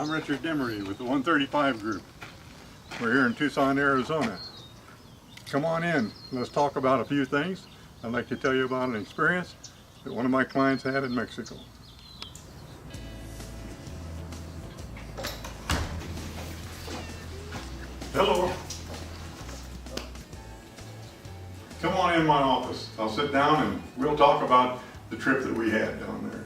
I'm Richard Demery with the 135 group. We're here in Tucson, Arizona. Come on in, let's talk about a few things. I'd like to tell you about an experience that one of my clients had in Mexico. Hello. Come on in my office. I'll sit down and we'll talk about the trip that we had down there.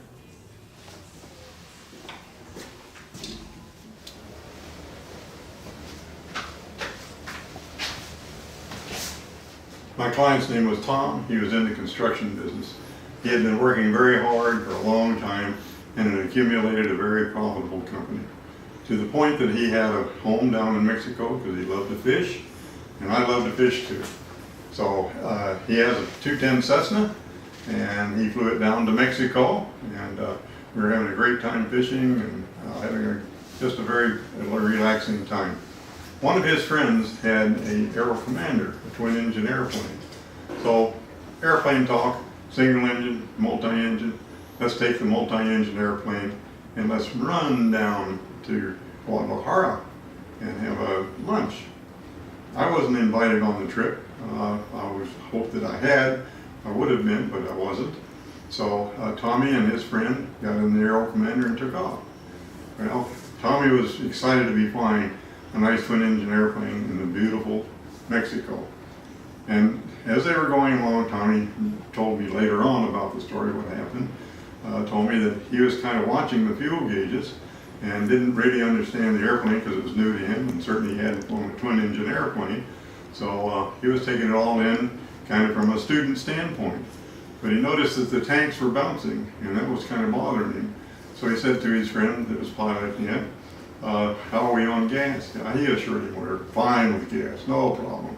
My client's name was Tom. He was in the construction business. He had been working very hard for a long time and had accumulated a very profitable company, to the point that he had a home down in Mexico because he loved to fish, and I love to fish too. So he has a 210 Cessna, and he flew it down to Mexico, and we were having a great time fishing and having just a very relaxing time. One of his friends had an Aero Commander, a twin-engine airplane. So airplane talk, single engine, multi-engine. Let's take the multi-engine airplane and let's run down to Guadalajara and have a lunch. I wasn't invited on the trip. I was hoped that I had. I would have been, but I wasn't. So Tommy and his friend got in the Aero Commander and took off. Well, Tommy was excited to be flying a nice twin-engine airplane in the beautiful Mexico. And as they were going along, Tommy told me later on about the story, what happened. Told me that he was kind of watching the fuel gauges and didn't really understand the airplane because it was new to him, and certainly he hadn't flown a twin-engine airplane. So he was taking it all in kind of from a student standpoint. But he noticed that the tanks were bouncing, and that was kind of bothering him. So he said to his friend that was piloting it, how are we on gas? He assured him we're fine with gas, no problem.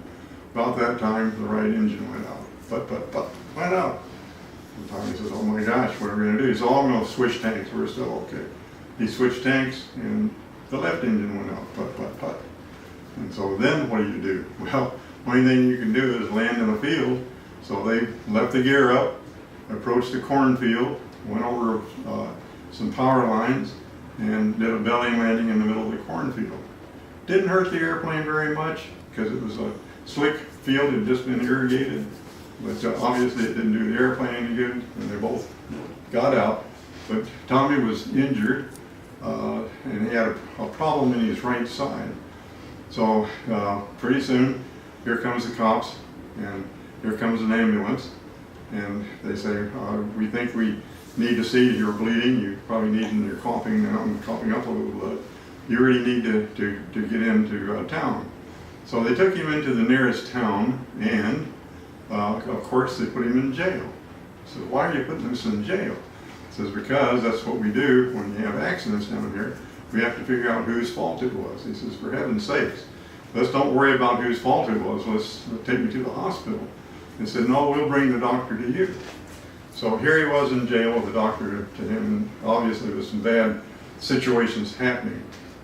About that time, the right engine went out. But, went out. And Tommy says, oh my gosh, what are we going to do? He said, oh, I'm going to switch tanks, we're still okay. He switched tanks, and the left engine went out, but. And so then what do? Well, only thing you can do is land in a field. So they left the gear up, approached the cornfield, went over some power lines, and did a belly landing in the middle of the cornfield. Didn't hurt the airplane very much because it was a slick field, it had just been irrigated. But obviously it didn't do the airplane any good, and they both got out. But Tommy was injured, and he had a problem in his right side. So pretty soon, here comes the cops, and here comes an ambulance, and they say, we think we need to see you're bleeding. You probably need, and you're coughing now and coughing up a little blood. You really need to get into town. So they took him into the nearest town, and of course they put him in jail. So why are you putting us in jail? He says, because that's what we do when you have accidents down here. We have to figure out whose fault it was. He says, for heaven's sakes, let's don't worry about whose fault it was. Let's take me to the hospital. He said, no, we'll bring the doctor to you. So here he was in jail with the doctor to him, and obviously there was some bad situations happening.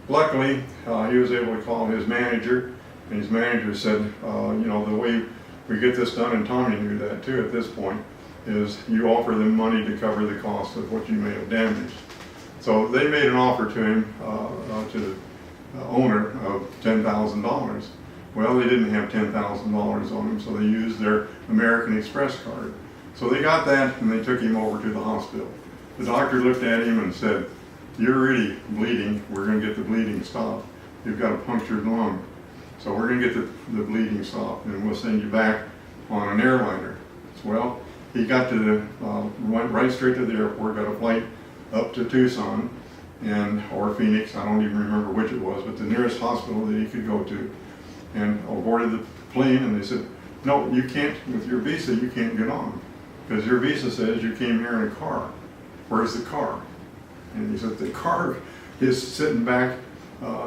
Luckily, he was able to call his manager, and his manager said, you know, the way we get this done, and Tommy knew that too at this point, is you offer them money to cover the cost of what you may have damaged. So they made an offer to him, to the owner, of $10,000. Well, they didn't have $10,000 on them, so they used their American Express card. So they got that, and they took him over to the hospital. The doctor looked at him and said, you're really bleeding. We're going to get the bleeding stopped. You've got a punctured lung. So we're going to get the bleeding stopped, and we'll send you back on an airliner. Well, he got to went right straight to the airport, got a flight up to Tucson or Phoenix, I don't even remember which it was, but the nearest hospital that he could go to, and boarded the plane, and they said, no, you can't, with your visa, you can't get on, because your visa says you came here in a car. Where's the car? And he said, the car is sitting back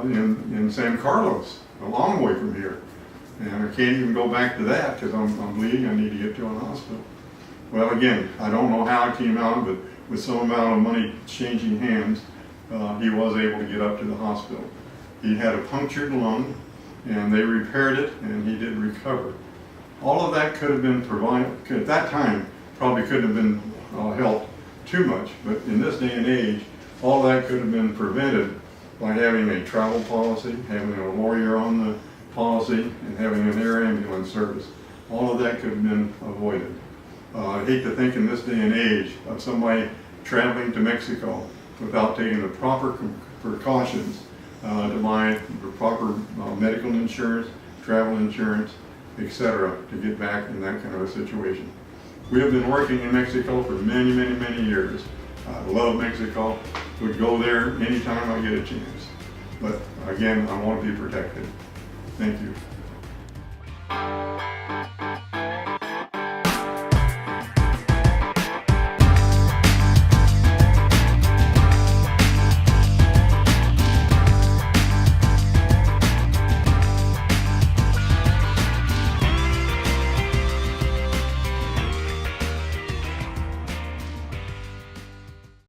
in San Carlos, a long way from here, and I can't even go back to that because I'm bleeding, I need to get to a hospital. Well, again, I don't know how it came out, but with some amount of money changing hands, he was able to get up to the hospital. He had a punctured lung, and they repaired it, and he did recover. All of that could have been provided, at that time, probably couldn't have been helped too much, but in this day and age, all that could have been prevented by having a travel policy, having a lawyer on the policy, and having an air ambulance service. All of that could have been avoided. I hate to think in this day and age of somebody traveling to Mexico without taking the proper precautions to buy the proper medical insurance, travel insurance, etc., to get back in that kind of a situation. We have been working in Mexico for many, many, many years. I love Mexico. Would go there anytime I get a chance. But again, I want to be protected. Thank you.